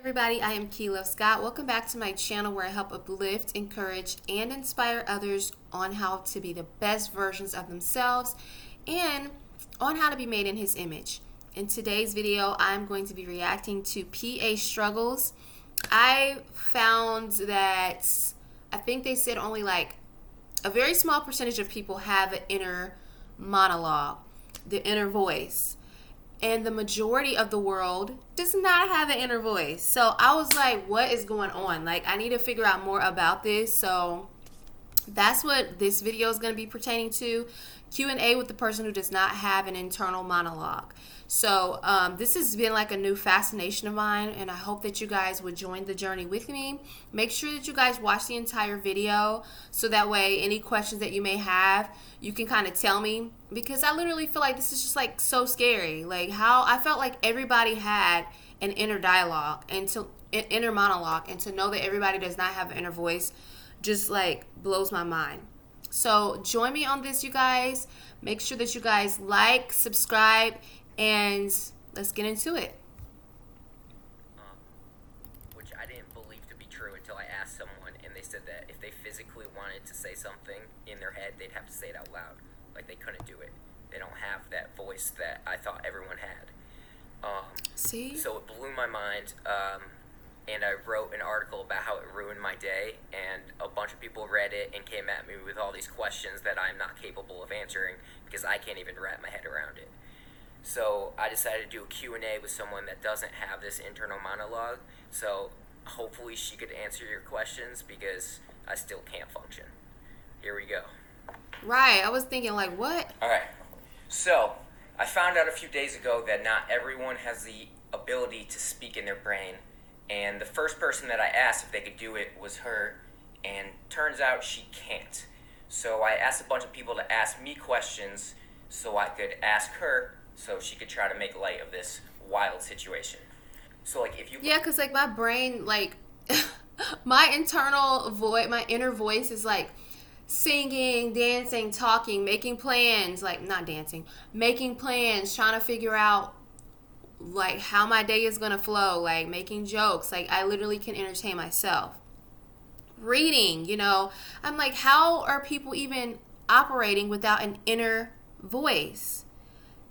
everybody, I am KeyLovesGod. Welcome back to my channel where I help uplift, encourage, and inspire others on how to be the best versions of themselves and on how to be made in His image. In today's video, I'm going to be reacting to PA struggles. I found that I think they said only like a very small percentage of people have an inner monologue, the inner voice. And the majority of the world does not have an inner voice. So I was like, what is going on? Like, I need to figure out more about this. So that's what this video is going to be pertaining to. Q&A with the person who does not have an internal monologue. So this has been like a new fascination of mine, and I hope that you guys would join the journey with me. Make sure that you guys watch the entire video so that way any questions that you may have, you can kind of tell me, because I literally feel like this is just like so scary. Like how I felt like everybody had an inner dialogue and an inner monologue, and to know that everybody does not have an inner voice just like blows my mind. So join me on this, you guys. Make sure that you guys like, subscribe, and let's get into it. Which I didn't believe to be true until I asked someone, and they said that if they physically wanted to say something in their head, they'd have to say it out loud. Like, they couldn't do it. They don't have that voice that I thought everyone had. See? So it blew my mind, and I wrote an article about how it ruined my day, and a bunch of people read it and came at me with all these questions that I'm not capable of answering because I can't even wrap my head around it. So I decided to do a Q&A with someone that doesn't have this internal monologue, so hopefully she could answer your questions because I still can't function. Here we go. Right, I was thinking like, what? Alright, so I found out a few days ago that not everyone has the ability to speak in their brain, and the first person that I asked if they could do it was her, and turns out she can't. So I asked a bunch of people to ask me questions so I could ask her so she could try to make light of this wild situation. So like if you... Yeah, because like my brain, like my internal voice, my inner voice is like singing, dancing, talking, making plans, like not dancing, making plans, trying to figure out like how my day is gonna flow, like making jokes. Like I literally can entertain myself. Reading, you know, I'm like, how are people even operating without an inner voice?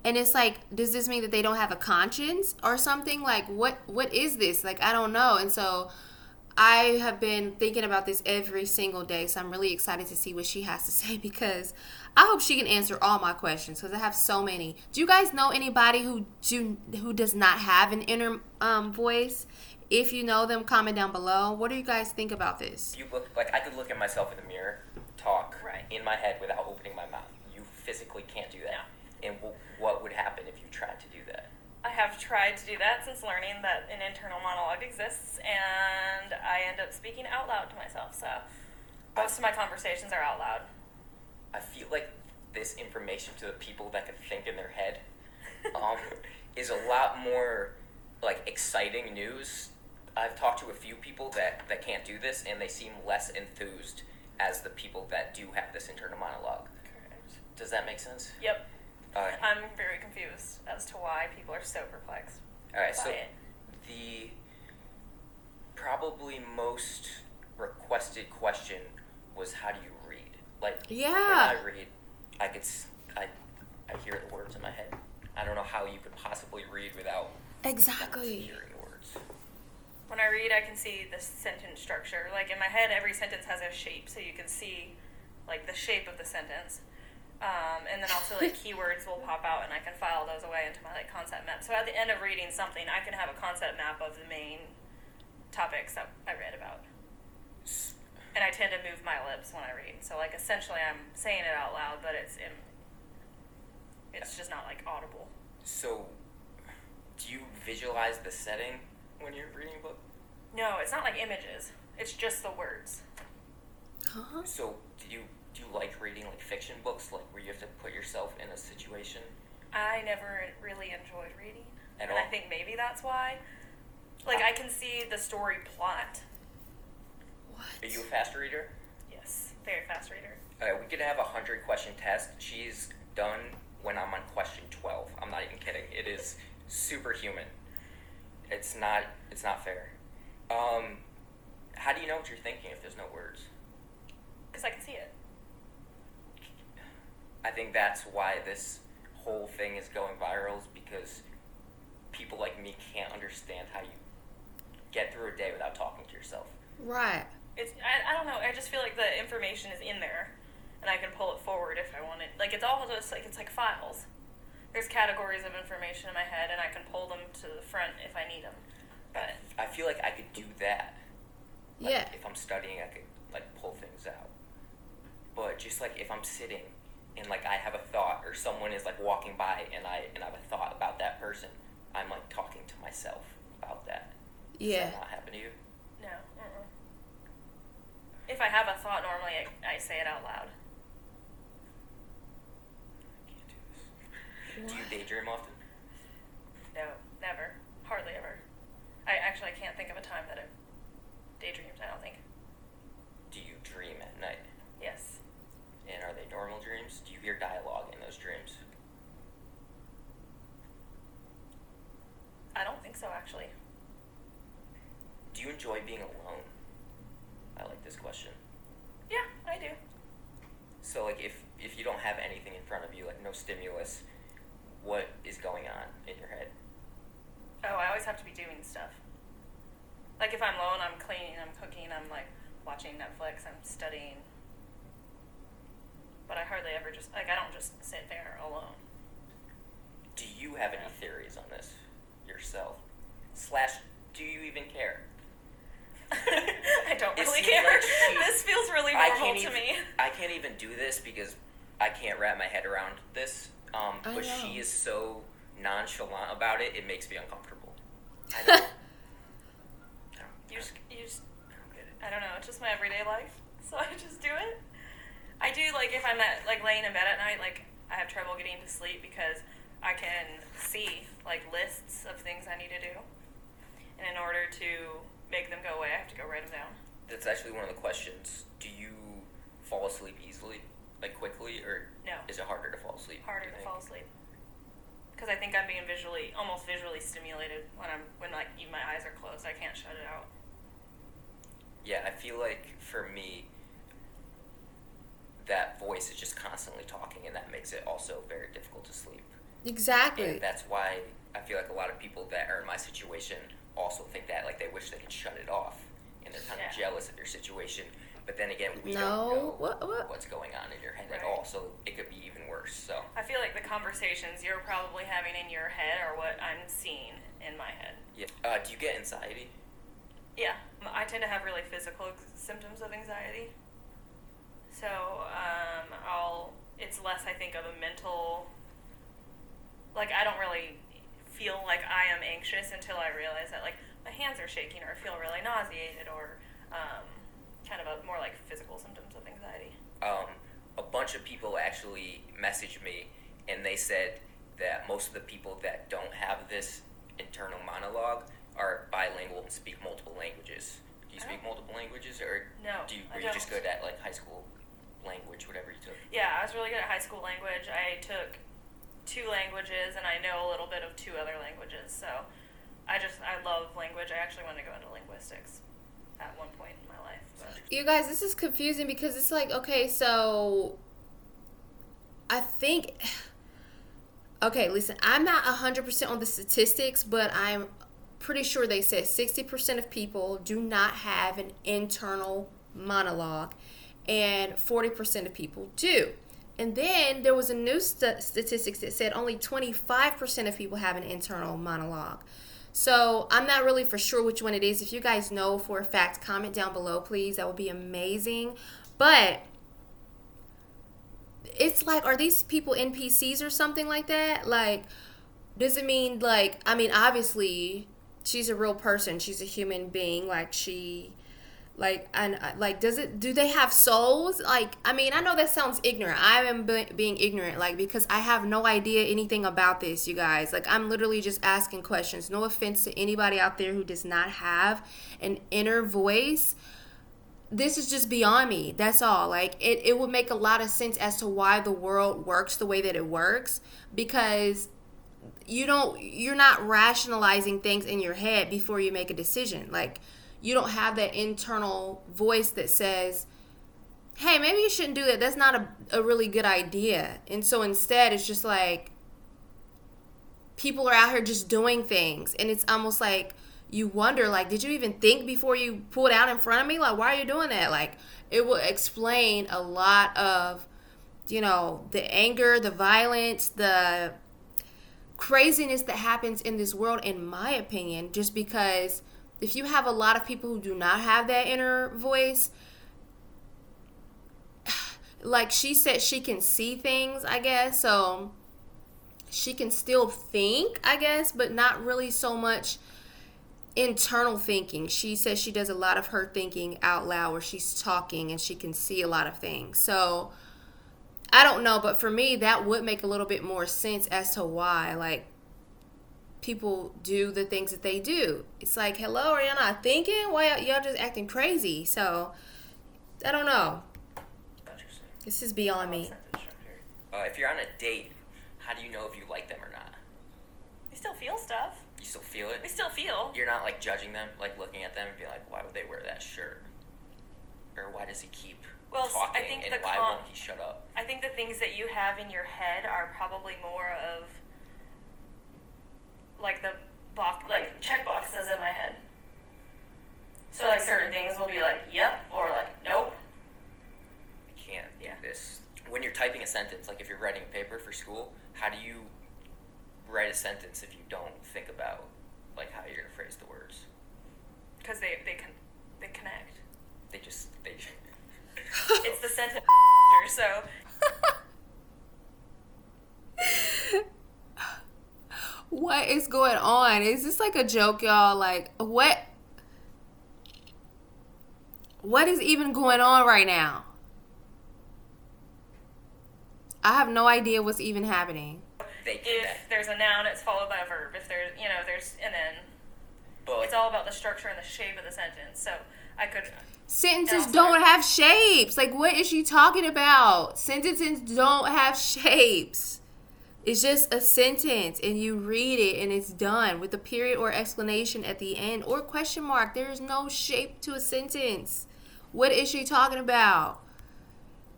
And it's like, does this mean that they don't have a conscience or something? Like what is this? Like I don't know. And so I have been thinking about this every single day, so I'm really excited to see what she has to say, because I hope she can answer all my questions, because I have so many. Do you guys know anybody who does not have an inner voice? If you know them, comment down below. What do you guys think about this? You look like I could look at myself in the mirror, talk in my head without opening my mouth. You physically can't do that. No. And what would happen if you tried to do that? I have tried to do that since learning that an internal monologue exists, and I end up speaking out loud to myself. So most of my conversations are out loud. I feel like this information to the people that can think in their head is a lot more like exciting news. I've talked to a few people that can't do this, and they seem less enthused as the people that do have this internal monologue. Correct. Does that make sense? Yep. I'm very confused as to why people are so perplexed Alright, by so it. the probably most requested question was, how do you read? Like, Yeah. when I read, I hear the words in my head. I don't know how you could possibly read without Exactly. hearing the words. When I read, I can see the sentence structure. Like in my head, every sentence has a shape, so you can see like the shape of the sentence. And then also like keywords will pop out, and I can file those away into my like concept map. So at the end of reading something, I can have a concept map of the main topics that I read about. And I tend to move my lips when I read. So like essentially I'm saying it out loud, but it's just not like audible. So, do you visualize the setting when you're reading a book? No, it's not like images. It's just the words. Huh? So, do you like reading like fiction books, like where you have to put yourself in a situation? I never really enjoyed reading. At and all? I think maybe that's why. Like I can see the story plot. What? Are you a fast reader? Yes, very fast reader. We could have a 100-question test. She's done when I'm on question 12. I'm not even kidding. It is superhuman. It's not fair. How do you know what you're thinking if there's no words? Because I can see it. I think that's why this whole thing is going viral, is because people like me can't understand how you get through a day without talking to yourself. Right. I don't know. I just feel like the information is in there, and I can pull it forward if I want it. Like, it's all just like, it's like files. There's categories of information in my head, and I can pull them to the front if I need them. But I feel like I could do that. Like, Yeah. if I'm studying, I could like pull things out. But just like if I'm sitting and like I have a thought, or someone is like walking by and I have a thought about that person, I'm like talking to myself about that. Yeah. Does that not happen to you? no. If I have a thought, normally I say it out loud. I can't do this. Do you daydream often? No, never. Hardly ever. I can't think of a time that I've daydreamed, I don't think. Do you dream at night? Yes. And are they normal dreams? Do you hear dialogue in those dreams? I don't think so, actually. Do you enjoy being alone? I like this question. Yeah, I do. So like if you don't have anything in front of you, like no stimulus, what is going on in your head? Oh, I always have to be doing stuff. Like, if I'm alone, I'm cleaning, I'm cooking, I'm, like, watching Netflix, I'm studying. But I hardly ever just, like, I don't just sit there alone. Do you have any theories on this yourself? / do you even care? I don't It really seems care. like she- This feels really I normal can't to me. I can't even do this because I can't wrap my head around this. But know. she is so nonchalant about it, it makes me uncomfortable. I know. You just, I don't get it. I don't know, it's just my everyday life, so I just do it. I do, like, if I'm like, laying in bed at night, like, I have trouble getting to sleep because I can see, like, lists of things I need to do. And in order to make them go away, I have to go write them down. That's actually one of the questions. Do you fall asleep easily, like quickly, or No. is it harder to fall asleep? Harder you to think? fall asleep. Because I think I'm being almost visually stimulated when like, even my eyes are closed. I can't shut it out. Yeah, I feel like for me, that voice is just constantly talking, and that makes it also very difficult to sleep. Exactly. And that's why I feel like a lot of people that are in my situation also think that, like, they wish they could shut it off, and they're kind of Yeah. jealous of your situation. But then again, we No, don't know what? what's going on in your head at Right. all, so it could be even worse. So I feel like the conversations you're probably having in your head are what I'm seeing in my head. yeah. Do you get anxiety? Yeah, I tend to have really physical symptoms of anxiety. So it's less, I think, of a mental, like, I don't really feel like I am anxious until I realize that, like, my hands are shaking, or I feel really nauseated, or kind of a more like physical symptoms of anxiety. A bunch of people actually messaged me, and they said that most of the people that don't have this internal monologue are bilingual and speak multiple languages. Do you speak multiple languages, or No, were you just good at, like, high school language, whatever you took? Yeah, I was really good at high school language. I took 2 languages, and I know a little bit of 2 other languages. So I love language. I actually wanted to go into linguistics at one point in my life. But. You guys, this is confusing because it's like, okay, so I think, okay, listen, I'm not 100% on the statistics, but I'm pretty sure they said 60% of people do not have an internal monologue, and 40% of people do. And then there was a new statistics that said only 25% of people have an internal monologue. So I'm not really for sure which one it is. If you guys know for a fact, comment down below, please. That would be amazing. But it's like, are these people NPCs or something like that? Like, does it mean, like, I mean, obviously, she's a real person. She's a human being. Like, like, and like, do they have souls? Like, I mean, I know that sounds ignorant. I am being ignorant, like, because I have no idea anything about this, you guys. Like, I'm literally just asking questions. No offense to anybody out there who does not have an inner voice. This is just beyond me. That's all. Like, it would make a lot of sense as to why the world works the way that it works, because you're not rationalizing things in your head before you make a decision. Like, you don't have that internal voice that says, hey, maybe you shouldn't do that. That's not a really good idea. And so instead, it's just like people are out here just doing things. And it's almost like you wonder, like, did you even think before you pulled out in front of me? Like, why are you doing that? Like, it will explain a lot of, you know, the anger, the violence, the craziness that happens in this world, in my opinion, just because if you have a lot of people who do not have that inner voice, like she said, she can see things, I guess, so she can still think, I guess, but not really so much internal thinking. She says she does a lot of her thinking out loud where she's talking and she can see a lot of things. So I don't know, but for me, that would make a little bit more sense as to why, like, people do the things that they do. It's like, hello, are y'all not thinking? Why y'all just acting crazy? So, I don't know. This is beyond me. If you're on a date, how do you know if you like them or not? You still feel stuff. You still feel it? We still feel. You're not, like, judging them, like, looking at them and be like, why would they wear that shirt? Or why does he keep talking, I think and why won't he shut up? I think the things that you have in your head are probably more of like the box, like check boxes in my head. So like certain things will be like yep or like nope. I can't do this. When you're typing a sentence, like if you're writing a paper for school, how do you write a sentence if you don't think about like how you're gonna phrase the words? Because they connect. They just It's the sentence, so. What is going on? Is this like a joke, y'all? Like, what is even going on right now? I have no idea what's even happening. If there's a noun, it's followed by a verb. If there's, and then it's all about the structure and the shape of the sentence. So I could. Sentences don't have shapes. Like, what is she talking about? Sentences don't have shapes. It's just a sentence, and you read it, and it's done with a period or explanation at the end or question mark. There is no shape to a sentence. What is she talking about?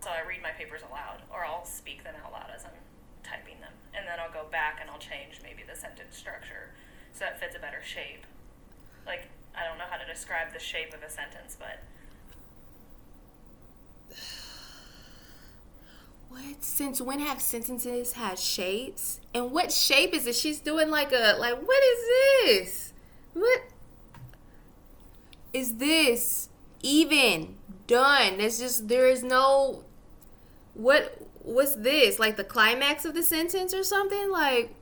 So I read my papers aloud, or I'll speak them out loud as I'm typing them, and then I'll go back and I'll change maybe the sentence structure so that fits a better shape. Like, I don't know how to describe the shape of a sentence, but. What? Since when have sentences had shapes? And what shape is it? She's doing what is this? What is this? Even done. There is no, what's this? Like the climax of the sentence or something? Like,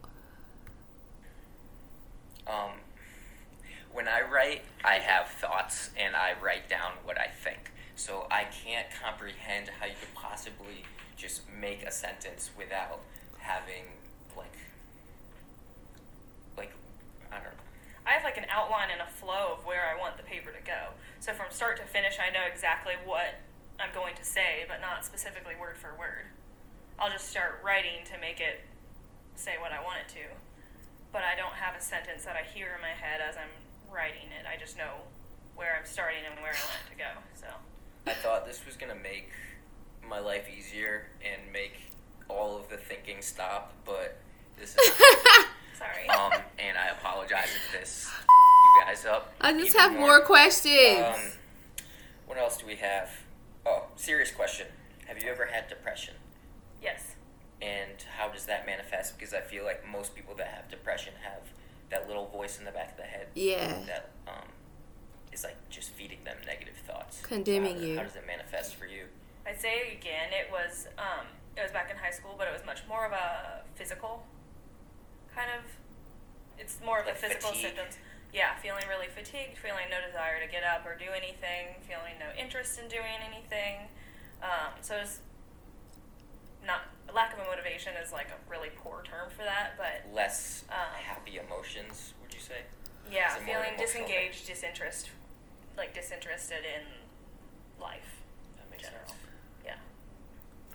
when I write, I have thoughts and I write down what I think. So I can't comprehend how you could possibly just make a sentence without having, I don't know. I have like an outline and a flow of where I want the paper to go. So from start to finish, I know exactly what I'm going to say, but not specifically word for word. I'll just start writing to make it say what I want it to. But I don't have a sentence that I hear in my head as I'm writing it. I just know where I'm starting and where I want it to go. So I thought this was going to make my life easier and make all of the thinking stop, but this is sorry. And I apologize if this you guys up. I just have more questions. What else do we have? Oh, serious question. Have you ever had depression? Yes. And how does that manifest? Because I feel like most people that have depression have that little voice in the back of the head. Yeah. That is like just feeding them negative thoughts. Condemning you. How does it manifest for you? I'd say again, it was back in high school, but it was much more of a physical kind of. It's more of like the physical fatigue. symptoms. Yeah, feeling really fatigued, feeling no desire to get up or do anything, feeling no interest in doing anything. So it's not lack of a motivation is like a really poor term for that, but less happy emotions, would you say? Yeah, feeling disengaged, disinterested in life. That makes sense. Yeah.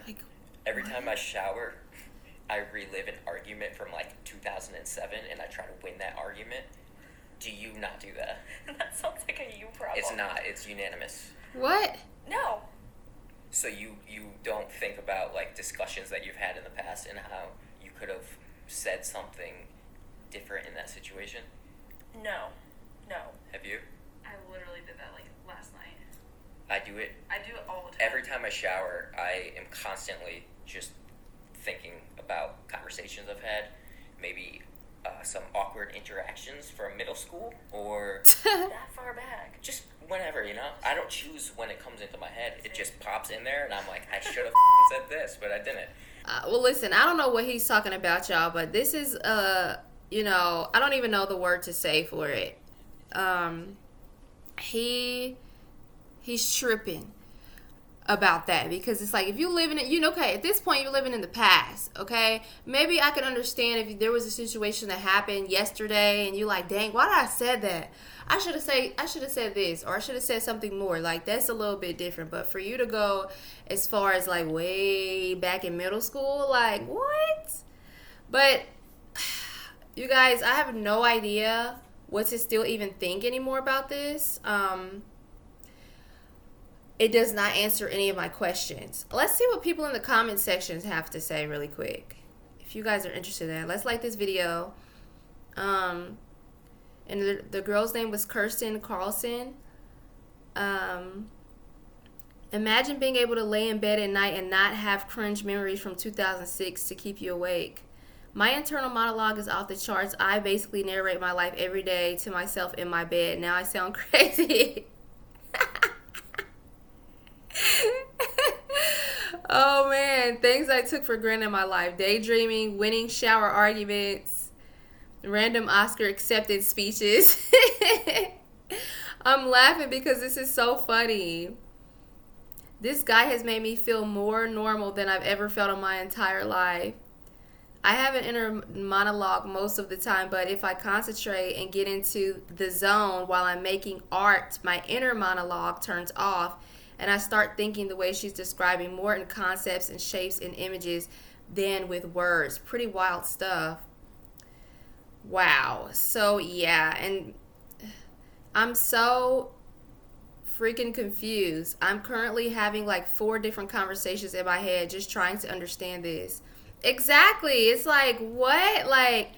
Like, every time I shower, I relive an argument from like 2007, and I try to win that argument. Do you not do that? That sounds like a you problem. It's not. It's unanimous. What? No. So you don't think about like discussions that you've had in the past and how you could have said something different in that situation? No. Have you? I literally did that like last night. I do it all the time. every time I shower. I am constantly just thinking about conversations I've had, maybe some awkward interactions from middle school or That far back. just whenever, I don't choose when it comes into my head. It just pops in there and I'm like, I should have said this, but I didn't. Well, listen, I don't know what he's talking about, y'all, but this is, I don't even know the word to say for it. He's tripping about that, because it's like, if you live in it, okay, at this point you're living in the past, okay? Maybe I could understand if there was a situation that happened yesterday and you like, dang, why did I said that? I should have said this, or I should have said something more. Like, that's a little bit different. But for you to go as far as like way back in middle school, like, what? But you guys, I have no idea what to still even think anymore about this. It does not answer any of my questions. Let's see what people in the comment sections have to say really quick. If you guys are interested in it, let's like this video. And the girl's name was Kirsten Carlson. Imagine being able to lay in bed at night and not have cringe memories from 2006 to keep you awake. My internal monologue is off the charts. I basically narrate my life every day to myself in my bed. Now I sound crazy. Oh man, things I took for granted in my life. Daydreaming, winning shower arguments, random Oscar acceptance speeches. I'm laughing because this is so funny. This guy has made me feel more normal than I've ever felt in my entire life. I have an inner monologue most of the time, but if I concentrate and get into the zone while I'm making art, my inner monologue turns off and I start thinking the way she's describing, more in concepts and shapes and images than with words. Pretty wild stuff. Wow. So yeah, and I'm so freaking confused. I'm currently having like 4 different conversations in my head just trying to understand this. Exactly. It's like, what? Like,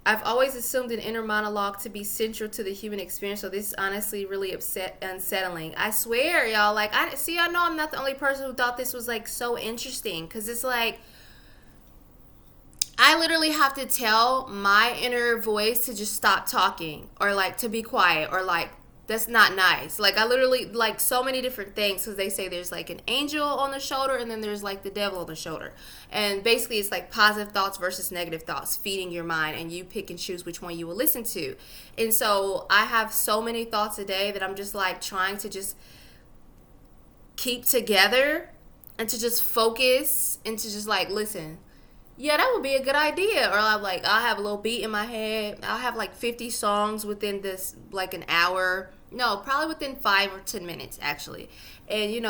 I've always assumed an inner monologue to be central to the human experience, so this is honestly really unsettling. I swear, y'all, like, I know I'm not the only person who thought this was like so interesting, because it's like, I literally have to tell my inner voice to just stop talking, or like to be quiet, or like, that's not nice. Like, I literally, like, so many different things, because they say there's like an angel on the shoulder and then there's like the devil on the shoulder, and basically it's like positive thoughts versus negative thoughts feeding your mind, and you pick and choose which one you will listen to. And so I have so many thoughts a day that I'm just like trying to just keep together and to just focus and to just like listen. Yeah, that would be a good idea. Or I'll have a little beat in my head. I'll have like 50 songs within this, like an hour. No, probably within 5 or 10 minutes, actually. And,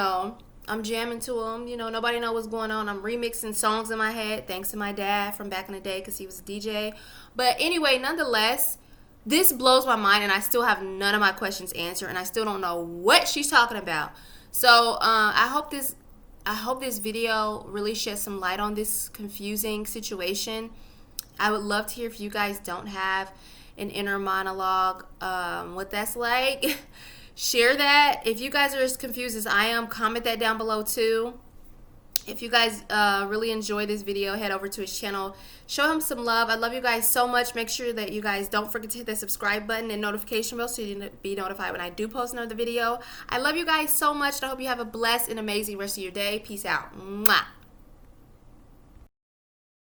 I'm jamming to them. Nobody know what's going on. I'm remixing songs in my head, thanks to my dad from back in the day, because he was a DJ. But anyway, nonetheless, this blows my mind, and I still have none of my questions answered, and I still don't know what she's talking about. So I hope this video really sheds some light on this confusing situation. I would love to hear if you guys don't have an inner monologue, what that's like. Share that. If you guys are as confused as I am, comment that down below too. If you guys really enjoy this video, head over to his channel. Show him some love. I love you guys so much. Make sure that you guys don't forget to hit that subscribe button and notification bell so you can be notified when I do post another video. I love you guys so much. I hope you have a blessed and amazing rest of your day. Peace out. Mwah.